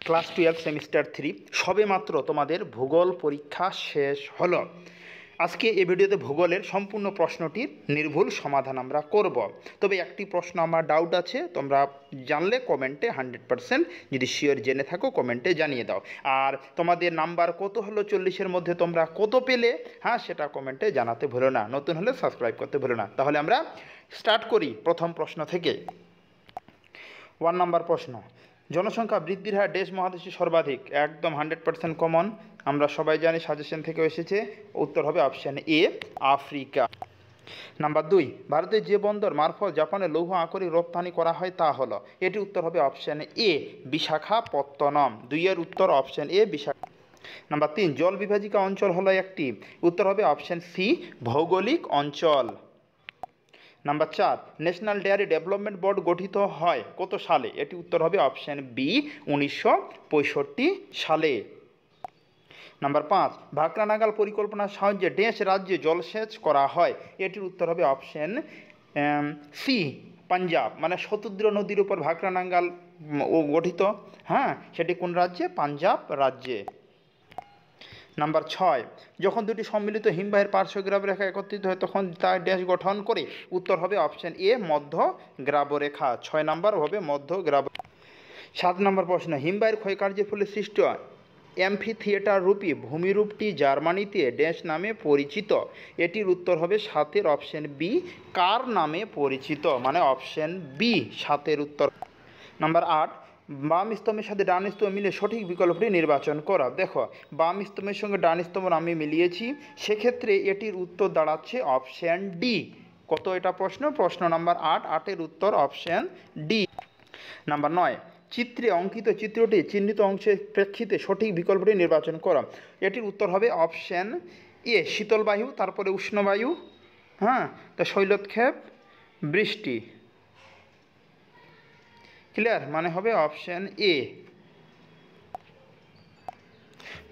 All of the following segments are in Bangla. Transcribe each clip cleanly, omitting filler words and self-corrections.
ক্লাস 12 সেমিস্টার 3 সবে মাত্র তোমাদের ভূগোল পরীক্ষা শেষ হলো। আজকে এই ভিডিওতে ভূগোলের সম্পূর্ণ প্রশ্নটির নির্ভুল সমাধান আমরা করব। তবে একটি প্রশ্ন আমার ডাউট আছে, তোমরা জানলে কমেন্টে 100%, যদি শিওর জেনে থাকো কমেন্টে জানিয়ে দাও। আর তোমাদের নাম্বার কত হলো 40-এর মধ্যে তোমরা কত পেলে, হ্যাঁ সেটা কমেন্টে জানাতে ভুলো না। নতুন হলে সাবস্ক্রাইব করতে ভুলো না। তাহলে আমরা স্টার্ট করি প্রথম প্রশ্ন থেকে। 1 নম্বর প্রশ্ন, জনসংখ্যা বৃদ্ধির হার দেশ মহাদেশে সর্বাধিক। একদম 100% কমন, আমরা সবাই জানি, সাজেশন থেকে এসেছে। উত্তর হবে অপশান এ, আফ্রিকা। নাম্বার 2, ভারতের যে বন্দর মারফত জাপানে লৌহ আকরিক রপ্তানি করা হয় তা হলো। এটি উত্তর হবে অপশান এ, বিশাখাপত্তনম। 2-এর উত্তর অপশান এ, বিশাখা। নাম্বার 3, জল বিভাজিকা অঞ্চল হলো একটি। উত্তর হবে অপশান সি, ভৌগোলিক অঞ্চল। Number 4, national dairy development board গঠিত হয় কত সালে? এটি উত্তর হবে অপশান বি, 1965 সালে। নাম্বার 5, ভাকরা নাগাল পরিকল্পনার সাহায্যে ড্যাশ রাজ্যে জলসেচ করা হয়। এটির উত্তর হবে অপশান সি, পাঞ্জাব। মানে শতুদ্র নদীর উপর ভাকরা নাগাল গঠিত, হ্যাঁ সেটি কোন রাজ্যে? পাঞ্জাব রাজ্যে। নাম্বার 6, যখন দুটি সম্মিলিত হিমবাহের পার্শ্ব গ্রাবরেখা একত্রিত হয় তখন তা ড্যাশ গঠন করে। উত্তর হবে অপশান এ, মধ্য গ্রাবরেখা। 6 নাম্বার হবে মধ্য গ্রাব। 7 নম্বর প্রশ্ন, হিমবাহের ক্ষয়কার্যের ফলে সৃষ্ট অ্যাম্ফি থিয়েটার রূপী ভূমিরূপটি জার্মানিতে ড্যাশ নামে পরিচিত। এটির উত্তর হবে 7-এর অপশান বি, কার নামে পরিচিত। মানে অপশান বি 7-এর উত্তর। নাম্বার 8, বাম স্তম্ভের সাথে ডান স্তম্ভ মিলে সঠিক বিকল্পটি নির্বাচন করা। দেখো, বাম স্তম্ভের সঙ্গে ডান স্তম্ভ আমি মিলিয়েছি, সেক্ষেত্রে এটির উত্তর দাঁড়াচ্ছে অপশান ডি। কত এটা প্রশ্ন নাম্বার 8, 8-এর উত্তর অপশান ডি। নাম্বার 9, চিত্রে অঙ্কিত চিত্রটি চিহ্নিত অংশের প্রেক্ষিতে সঠিক বিকল্পটি নির্বাচন করা। এটির উত্তর হবে অপশান এ, শীতল বায়ু, তারপরে উষ্ণবায়ু, হ্যাঁ তা শৈলক্ষেপ, বৃষ্টি। ক্লিয়ার? মানে হবে অপশান এ।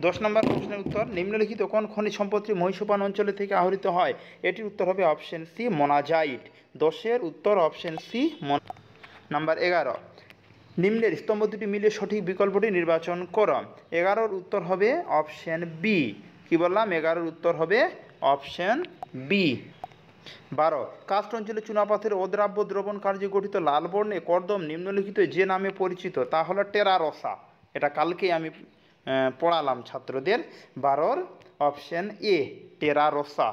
10 নম্বর প্রশ্নের উত্তর, নিম্নলিখিত কোন খনিজ সম্পদটি মহীসোপান অঞ্চলে থেকে আহরিত হয়? এটির উত্তর হবে অপশান সি, মোনাজাইট। 10-এর উত্তর অপশান সি। নাম্বার 11, নিম্নের স্তম্ভ দুটি মিলে সঠিক বিকল্পটি নির্বাচন করো। 11-র উত্তর হবে অপশান বি। কী বললাম? 11-র উত্তর হবে অপশান বি। 12, কাস্ট অঞ্চলে চুনাপাথরের অদ্রাব্য দ্রবণ কার্যে গঠিত লাল বর্ণে কর্দম নিম্নলিখিত যে নামে পরিচিত তা হলো টেরারোসা। এটা কালকেই আমি পড়ালাম ছাত্রদের। 12-র অপশান এ, টেরারোসা।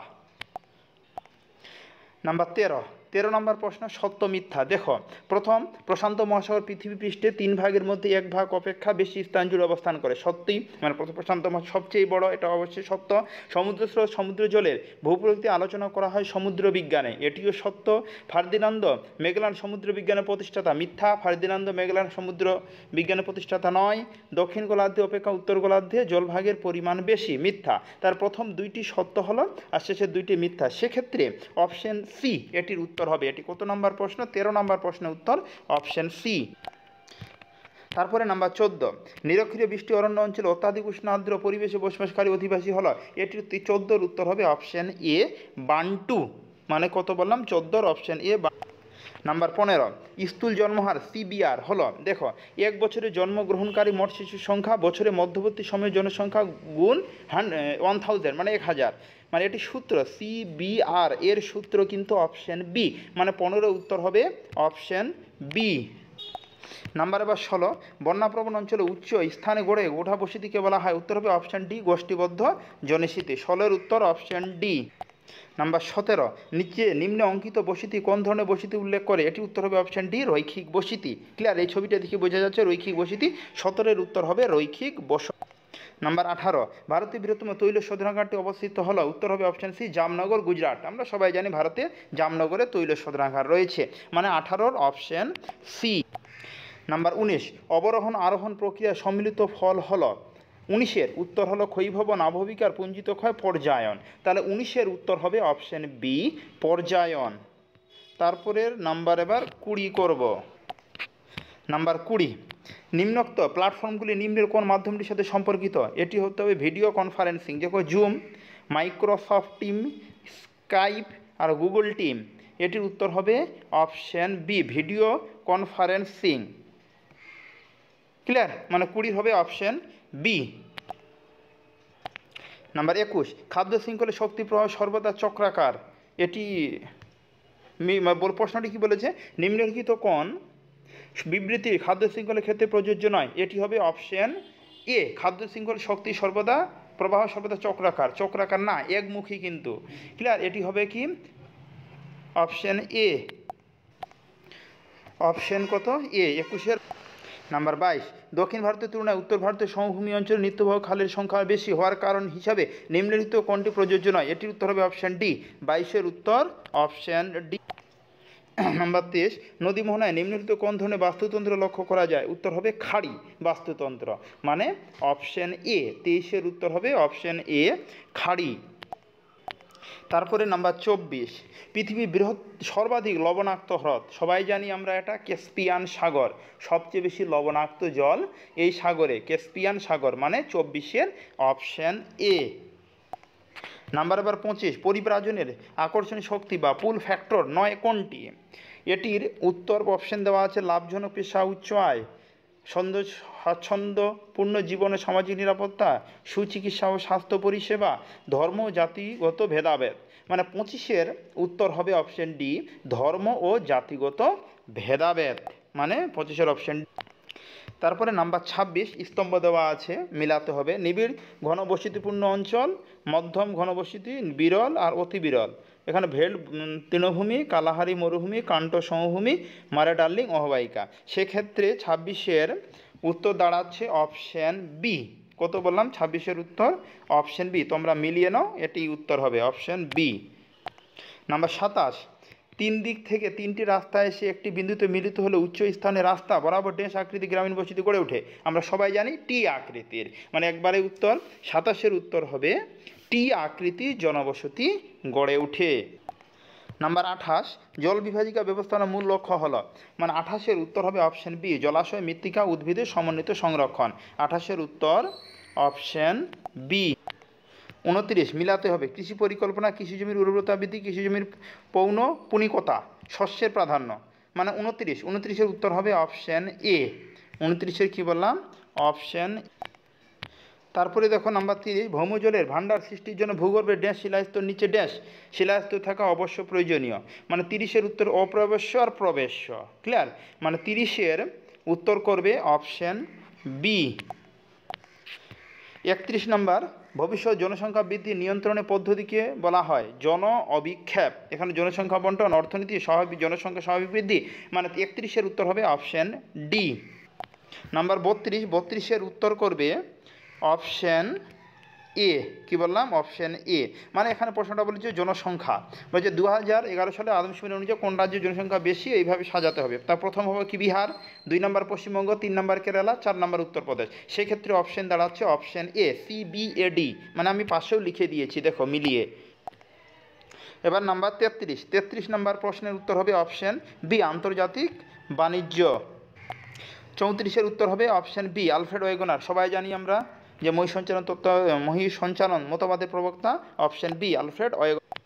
নাম্বার 13 নম্বর প্রশ্ন, সত্য মিথ্যা। দেখো, প্রথম, প্রশান্ত মহাসাগর পৃথিবী পৃষ্ঠে 3 ভাগের মধ্যে 1 ভাগ অপেক্ষা বেশি স্থান জুড়ে অবস্থান করে। সত্যি, মানে প্রশান্ত মহাসাগর সবচেয়ে বড়, এটা অবশ্যই সত্য। সমুদ্র স্রোত, সমুদ্র জলের ভূপ্রকৃতি আলোচনা করা হয় সমুদ্র বিজ্ঞানে, এটিও সত্য। ফার্দিনান্দ মেগেলান সমুদ্র বিজ্ঞানের প্রতিষ্ঠাতা। মিথ্যা, ফার্দিনান্দ মেগেলান সমুদ্র বিজ্ঞানের প্রতিষ্ঠাতা নয়। দক্ষিণ গোলার্ধে অপেক্ষা উত্তর গোলার্ধে জলভাগের পরিমাণ বেশি। মিথ্যা। তার প্রথম 2টি সত্য হলো আর শেষের 2টি মিথ্যা। সেক্ষেত্রে অপশান সি এটির উত্তর হবে। এটি কত নম্বর প্রশ্ন? 13 নম্বর প্রশ্নের উত্তর অপশান সি। তারপরে নাম্বার 14, নিরক্ষীয় বৃষ্টি অরণ্য অঞ্চলে অত্যাধিক উষ্ণ আর্দ্র পরিবেশে বসবাসকারী অধিবাসী হলো। এটির 14-র উত্তর হবে অপশান এ, বান্টু। মানে কত বললাম? 14-র অপশান এ। নাম্বার 15, স্থূল জন্মহার সিবিআর হলো, দেখো, 1 বছরে জন্মগ্রহণকারী মোট শিশুর সংখ্যা বছরের মধ্যবর্তী সময়ের জনসংখ্যা গুণ 1000, মানে 1000। মানে এটি সূত্র সিবিআর, এর সূত্র কিন্তু অপশান বি। মানে 15-র উত্তর হবে অপশান বি। নাম্বার এবার 16, বন্যাপ্রবণ অঞ্চলে উচ্চ স্থানে গড়ে ওঠা বসতিকে বলা হয়। উত্তর হবে অপশান ডি, গোষ্ঠীবদ্ধ জনবসতি। 16-এর উত্তর অপশান ডি। নাম্বার 17, নিম্নে অঙ্কিত বসতি কোন ধরনের বসতি উল্লেখ করে? এটি উত্তর হবে অপশান ডি, রৈখিক বসতি। ক্লিয়ার? এই ছবিটা দেখে বোঝা যাচ্ছে রৈখিক বসতি। 17-এর উত্তর হবে রৈখিক বসতি। নাম্বার 18, ভারতের বৃহত্তম তৈল শোধনাগারটি অবস্থিত হলো। উত্তর হবে অপশান সি, জামনগর, গুজরাট। আমরা সবাই জানি ভারতে জামনগরে তৈল শোধনাগার রয়েছে। মানে 18-র অপশান সি। নাম্বার 19, অবরোহণ আরোহণ প্রক্রিয়া সম্মিলিত ফল হলো। 19-এর উত্তর হলো ক্ষয়ীভবন, আবহবিকার, পুঞ্জিত ক্ষয়, পর্যায়ন। তাহলে 19-এর উত্তর হবে অপশান বি, পর্যায়ন। তারপরের নাম্বার এবার 20 করব। নাম্বার 20, নিম্নোক্ত প্ল্যাটফর্মগুলি নিম্নের কোন মাধ্যমটির সাথে সম্পর্কিত? এটি হতে হবে ভিডিও কনফারেন্সিং, যেমন জুম, মাইক্রোসফট টিম, স্কাইপ আর গুগল টিম। এটির উত্তর হবে option B, video conferencing. Clear, মানে 20 হবে অপশন বি। নাম্বার 21, খাদ্য শৃঙ্খলে শক্তি প্রবাহ সর্বদা চক্রাকার। এটি প্রশ্নটি কি বলেছে, নিম্নলিখিত কোন বিবৃতি খাদ্য শৃঙ্খলের ক্ষেত্রে প্রযোজ্য নয়? এটি হবে অপশন এ, খাদ্য শৃঙ্খল শক্তি সর্বদা প্রবাহ সর্বদা চক্রাকার। চক্রাকার না, একমুখী কিন্তু। ক্লিয়ার, এটি হবে কি অপশন এ, অপশন কত এ 21-এর। নাম্বার 22, দক্ষিণ ভারতের তুলনায় উত্তর ভারতের সমভূমি অঞ্চলে নিত্যবহ খালের সংখ্যা বেশি হওয়ার কারণ হিসাবে নিম্নলিখিত কোনটি প্রযোজ্য নয়? এটির উত্তর হবে অপশন ডি, 22-এর উত্তর অপশন ডি। নাম্বার 23, নদী মোহনায় নিম্নলিখিত কোন ধরনের বাস্তুতন্ত্র লক্ষ্য করা যায়? উত্তর হবে খাড়ি বাস্তুতন্ত্র, মানে অপশন এ, 23-এর উত্তর হবে অপশন এ, খাড়ি। তারপরে নাম্বার 24, পৃথিবীর বৃহৎ সর্বাধিক লবণাক্ত হ্রদ, সবাই জানি আমরা এটা ক্যাস্পিয়ান সাগর, সবচেয়ে বেশি লবণাক্ত জল এই সাগরে, ক্যাস্পিয়ান সাগর, মানে 24-এর অপশন এ। নাম্বার 25, পরিব্রাজনের আকর্ষণীয় শক্তি বা পুল ফ্যাক্টর নয় কোনটি? এটির উত্তর অপশন দেওয়া আছে লাভজনক পেশা, উচ্চ আয়, স্বাচ্ছন্দ্যপূর্ণ জীবন ও সামাজিক নিরাপত্তা, সুচিকিৎসা ও স্বাস্থ্য পরিষেবা, ধর্ম ও জাতিগত ভেদাভেদ। মানে 25-এর উত্তর হবে অপশন ডি, ধর্ম ও জাতিগত ভেদাভেদ, মানে 25-এর অপশন। তারপরে নাম্বার 26, স্তম্ভ দেওয়া আছে, মিলাতে হবে। নিবিড় ঘনবসতিপূর্ণ অঞ্চল, মধ্যম ঘনবসতি, বিরল আর অতি বিরল। এখানে ভেল্ট তৃণভূমি, কালাহারি মরুভূমি, কান্ট সমভূমি, মারে ডার্লিং অববাহিকা। সেক্ষেত্রে 26-এর উত্তর দাঁড়াচ্ছে অপশন বি। কত বললাম? 26-এর উত্তর অপশন বি, তোমরা মিলিয়ে নাও, এটি উত্তর হবে অপশন বি। নাম্বার 27, তিন দিক থেকে তিনটি রাস্তা এসে একটি বিন্দুতে মিলিত হলে উচ্চ স্থানের রাস্তা বরাবর ড্যাশ আকৃতি গ্রামীণ বসতি গড়ে ওঠে। আমরা সবাই জানি টি আকৃতির, মানে একবারে উত্তর 27-এর উত্তর হবে টি আকৃতি জনবসতি গড়ে ওঠে। নাম্বার 28, জল বিভাজিকা ব্যবস্থাপনার মূল লক্ষ্য হলো, মানে 28-এর উত্তর হবে অপশন বি, জলাশয় মৃত্তিকা উদ্ভিদের সমন্বিত সংরক্ষণ। 28-এর উত্তর অপশন বি। 29, মিলাতে হবে। কৃষি পরিকল্পনা, কৃষি জমির উর্বরতা বৃদ্ধি, কৃষি জমির পৌনঃপুনিকতা, শস্যের প্রাধান্য, মানে 29-এর উত্তর হবে অপশন এ। 29-এর কী বললাম? অপশন। তারপরে দেখো নাম্বার 30, ভৌমজলের ভাণ্ডার সৃষ্টির জন্য ভূগর্ভের ড্যাশ শিলাস্তর নিচে ড্যাশ শিলাস্তর থাকা অবশ্য প্রয়োজনীয়। মানে 30-এর উত্তর অপ্রবেশ্য আর প্রবেশ্য। ক্লিয়ার, মানে 30-এর উত্তর করবে অপশন বি। 31 নাম্বার, ভবিষ্যৎ জনসংখ্যা বৃদ্ধি নিয়ন্ত্রণের পদ্ধতিকে বলা হয় জন অভিক্ষেপ। এখানে জনসংখ্যা বন্টন, অর্থনীতি, স্বাভাবিক জনসংখ্যা স্বাভাবিক বৃদ্ধি, মানে 31-এর উত্তর হবে অপশন ডি। নাম্বার 32-এর উত্তর করবে অপশন এ। কী বললাম? Option A. মানে এখানে প্রশ্নটা বলেছে জনসংখ্যা, বলছে 2011 সালে আদমশুমারি অনুযায়ী কোন রাজ্যের জনসংখ্যা বেশি, এইভাবে সাজাতে হবে। তার প্রথম হবে কি বিহার, 2 নম্বর পশ্চিমবঙ্গ, 3 নম্বর কেরালা, 4 নম্বর উত্তরপ্রদেশ। সেক্ষেত্রে অপশন দাঁড়াচ্ছে অপশন এ, CBAD, মানে আমি পাশেও লিখে দিয়েছি, দেখো মিলিয়ে। এবার নাম্বার 33 নম্বর প্রশ্নের উত্তর হবে অপশন বি, আন্তর্জাতিক বাণিজ্য। 34-এর উত্তর হবে অপশন বি, আলফ্রেড ওয়েগনার, সবাই জানি আমরা যে মহী সঞ্চালন মতবাদের প্রবক্তা, অপশন বি, আলফ্রেড ওয়েগনার।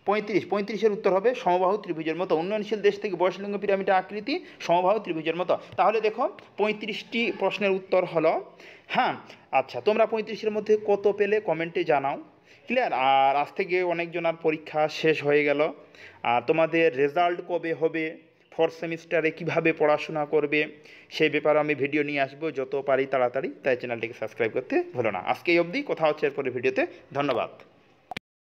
35-এর উত্তর হবে সমবাহু ত্রিভুজের মতো, উন্নয়নশীল দেশ থেকে বয়সলিঙ্গ পিরামিডের আকৃতি সমবাহু ত্রিভুজের মতো। তাহলে দেখো 35টি প্রশ্নের উত্তর হলো। হ্যাঁ, আচ্ছা, তোমরা 35-এর মধ্যে কত পেলে কমেন্টে জানাও। ক্লিয়ার, আর আজ থেকে অনেকজনের পরীক্ষা শেষ হয়ে গেল, আর তোমাদের রেজাল্ট কবে হবে, 4th সেমিস্টারে কীভাবে পড়াশোনা করবে, সেই ব্যাপারে আমি ভিডিও নিয়ে আসবো যত পারি তাড়াতাড়ি। তাই চ্যানেলটিকে সাবস্ক্রাইব করতে ভুলো না। আজকে এই অবধি, কথা হচ্ছে এরপরে ভিডিওতে। ধন্যবাদ।